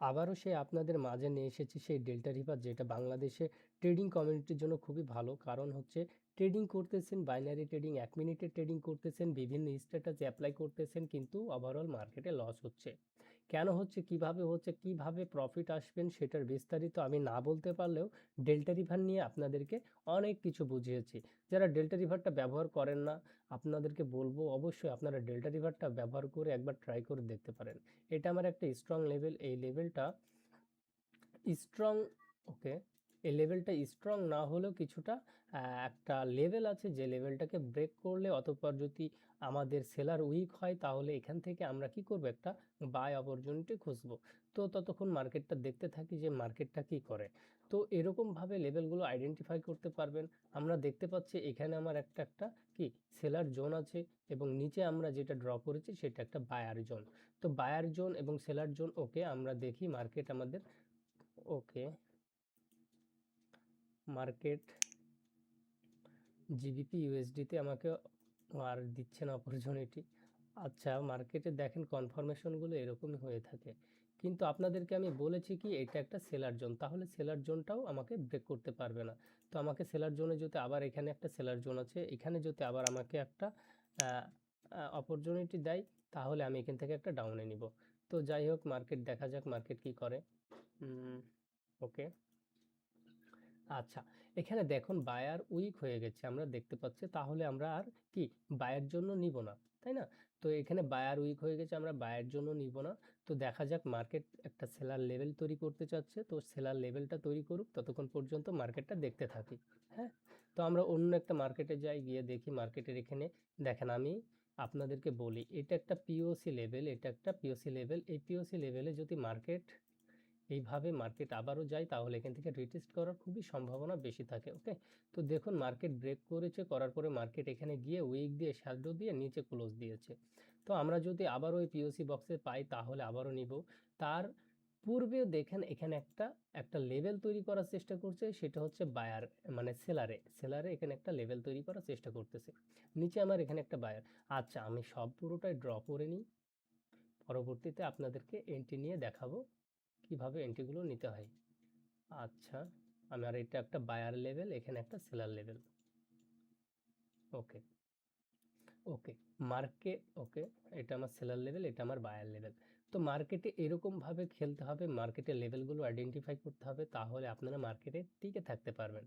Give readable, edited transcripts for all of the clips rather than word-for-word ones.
আবারও আপনাদের মাঝে নিয়ে এসেছি সেই ডেল্টা রিভার, যেটা বাংলাদেশে ট্রেডিং কমিউনিটির জন্য খুবই ভালো। কারণ হচ্ছে ট্রেডিং করতেছেন, বাইনারি ট্রেডিং, 1 মিনিটের ট্রেডিং করতেছেন, বিভিন্ন স্ট্যাটাস অ্যাপ্লাই করতেছেন, কিন্তু ওভারঅল মার্কেটে লস হচ্ছে। কেন হচ্ছে, কিভাবে হচ্ছে, কিভাবে প্রফিট আসবেন, সেটার বিস্তারিত আমি না বলতে পারলেও ডেল্টা রিভার নিয়ে আপনাদেরকে অনেক কিছু বুঝিয়েছি। যারা ডেল্টা রিভারটা ব্যবহার করেন না, আপনাদেরকে বলবো অবশ্যই আপনারা ডেল্টা রিভারটা ব্যবহার করে একবার ট্রাই করে দেখতে পারেন। এটা আমার একটা স্ট্রং লেভেল। এই লেভেলটা স্ট্রং, ওকে, এই লেভেলটা স্ট্রং না হলেও কিছুটা একটা লেভেল আছে, যে লেভেলটাকে ব্রেক করলে অতঃপর যদি আমাদের সেলার উইক হয়, তাহলে এখান থেকে আমরা কি করব, একটা বাই অপরচুনিটি খুঁজব। তো ততক্ষণ মার্কেটটা দেখতে থাকি যে মার্কেটটা কি করে। তো এরকমভাবে লেভেলগুলো আইডেন্টিফাই করতে পারবেন। আমরা দেখতে পাচ্ছি এখানে আমার একটা একটা কি সেলার জোন আছে, এবং নিচে আমরা যেটা ড্র করেছি সেটা একটা বায়ার জোন। তো বায়ার জোন এবং সেলার জোন, ওকে, আমরা দেখি মার্কেট আমাদের, ওকে, মার্কেট জিবিপি ইউএসডিতে আমাকে আর দিচ্ছে না অপরচুনিটি। আচ্ছা, মার্কেটে দেখেন কনফার্মেশনগুলো এরকমই হয়ে থাকে, কিন্তু আপনাদেরকে আমি বলেছি কি এটা একটা সেলার জোন, তাহলে সেলার জোনটাও আমাকে ব্রেক করতে পারবে না। তো আমাকে সেলার জোনে যদি আবার, এখানে একটা সেলার জোন আছে, এখানে যদি আবার আমাকে একটা অপরচুনিটি দেয়, তাহলে আমি এখান থেকে একটা ডাউনে নিব। তো যাই হোক, মার্কেট দেখা যাক মার্কেট কি করে। ওকে, আচ্ছা, এখানে দেখুন বায়ার উইক হয়ে গেছে আমরা দেখতে পাচ্ছি, তাহলে আমরা আর কি বায়ের জন্য নিব না, তাই না? তো এখানে বায়ার উইক হয়ে গেছে, আমরা বায়ের জন্য নিব না। তো দেখা যাক, মার্কেট একটা সেলার লেভেল তৈরি করতে চাচ্ছে, তো সেলার লেভেলটা তৈরি করুক, ততক্ষণ পর্যন্ত মার্কেটটা দেখতে থাকি। হ্যাঁ, তো আমরা অন্য একটা মার্কেটে যাই, গিয়ে দেখি মার্কেটের এখানে দেখেন, আমি আপনাদেরকে বলি এটা একটা পিওসি লেভেল, এটা একটা পিওসি লেভেল। এই পিওসি লেভেলে যদি মার্কেট এইভাবে মার্কেট আবারও যায়, তাহলে এখান থেকে রিটেস্ট করার খুবই সম্ভাবনা বেশি থাকে। ওকে, তো দেখুন মার্কেট ব্রেক করেছে, করার পরে মার্কেট এখানে গিয়ে উইক দিয়ে শ্যাডো দিয়ে নিচে ক্লোজ দিয়েছে। তো আমরা যদি আবার ওই পিওসি বক্সে পাই, তাহলে আবারও নিব। তার পূর্বেও দেখেন এখানে একটা একটা লেভেল তৈরি করার চেষ্টা করছে, সেটা হচ্ছে বায়ার, মানে সেলারে সেলারে এখানে একটা লেভেল তৈরি করার চেষ্টা করতেছে। নিচে আমার এখানে একটা বায়ার। আচ্ছা, আমি সব পুরোটাই ড্র করে নিই, পরবর্তীতে আপনাদেরকে এন্ট্রি নিয়ে দেখাবো কিভাবে এন্ট্রিগুলো নিতে হয়। আচ্ছা, আমার এটা একটা বায়ার লেভেল, এখানে একটা সেলার লেভেল। ওকে, ওকে, মার্কেট, ওকে, এটা আমার সেলার লেভেল, এটা আমার বায়ার লেভেল। তো মার্কেটে এরকমভাবে খেলতে হবে, মার্কেটের লেভেলগুলো আইডেন্টিফাই করতে হবে, তাহলে আপনারা মার্কেটে টিকে থাকতে পারবেন।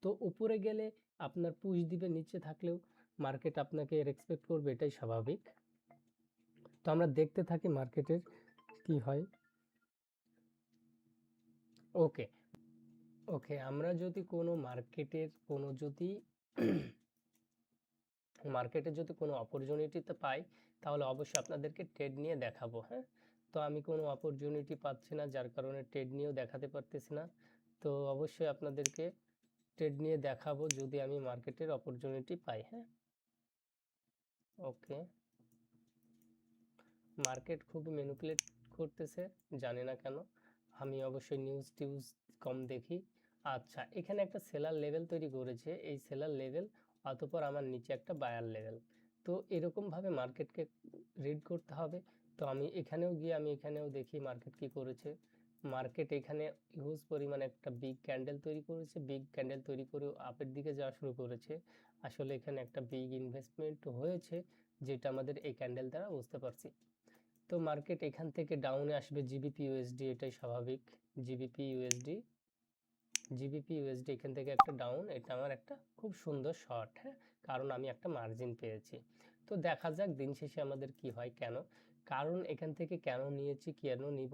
তো উপরে গেলে আপনার পুশ দিবে, নিচে থাকলেও মার্কেট আপনাকে রেসপেক্ট করবে, এটাই স্বাভাবিক। তো আমরা দেখতে থাকি মার্কেটের কি হয়। ওকে, ওকে, আমরা যদি কোনো মার্কেটের কোনো যদি মার্কেটে যদি কোনো অপরচুনিটিতে পাই, তাহলে অবশ্যই আপনাদেরকে ট্রেড নিয়ে দেখাবো। হ্যাঁ, তো আমি কোনো অপরচুনিটি পাচ্ছি না, যার কারণে ট্রেড নিয়েও দেখাতে পারতেছি না। তো অবশ্যই আপনাদেরকে ট্রেড নিয়ে দেখাবো যদি আমি মার্কেটের অপরচুনিটি পাই। হ্যাঁ, ওকে, মার্কেট খুব ম্যানিপুলেট করতেছে, জানি না কেন। আমি অবশ্যই নিউজ টিউজ কম দেখি। আচ্ছা, এখানে একটা সেলার লেভেল তৈরি করেছে, এই সেলার লেভেল, অতঃপর আমার নিচে একটা বায়ার লেভেল। তো এরকমভাবে মার্কেটকে রিড করতে হবে। তো আমি এখানেও গিয়ে আমি এখানেও দেখি মার্কেট কি করেছে। মার্কেট এখানে হিউজ পরিমাণে একটা বিগ ক্যান্ডেল তৈরি করেছে, বিগ ক্যান্ডেল তৈরি করে আপের দিকে যাওয়া শুরু করেছে। আসলে এখানে একটা বিগ ইনভেস্টমেন্ট হয়েছে, যেটা আমাদের এই ক্যান্ডেল দ্বারা বুঝতে পারছি। তো মার্কেট এখান থেকে ডাউনে আসবে জিবিপি ইউএসডি, এটাই স্বাভাবিক। জিবিপি ইউএসডি, জিবিপি ইউএসডি এখান থেকে একটা ডাউন, এটা আমার একটা খুব সুন্দর শর্ট। হ্যাঁ, কারণ আমি একটা মার্জিন পেয়েছি। তো দেখা যাক দিন শেষে আমাদের কি হয়, কেন, কারণ এখান থেকে কেন নিয়েছি, কেন নিব,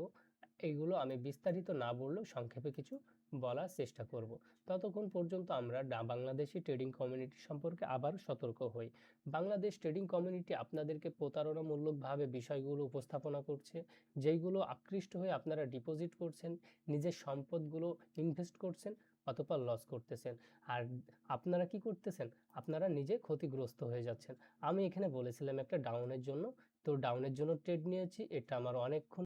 এগুলো আমি বিস্তারিত না বললেও সংক্ষেপে কিছু বলার চেষ্টা করব। ততক্ষণ পর্যন্ত আমরা বাংলাদেশি ট্রেডিং কমিউনিটি সম্পর্কে আবার সতর্ক হই। বাংলাদেশ ট্রেডিং কমিউনিটি আপনাদেরকে প্রতারণামূলকভাবে বিষয়গুলো উপস্থাপনা করছে, যেইগুলো আকৃষ্ট হয়ে আপনারা ডিপোজিট করছেন, নিজের সম্পদগুলো ইনভেস্ট করছেন, অথবা লস করতেছেন। আর আপনারা কি করতেছেন, আপনারা নিজে ক্ষতিগ্রস্ত হয়ে যাচ্ছেন। আমি এখানে বলেছিলাম একটা ডাউনের জন্য, তো ডাউনের জন্য ট্রেড নিয়েছি, এটা আমার অনেকক্ষণ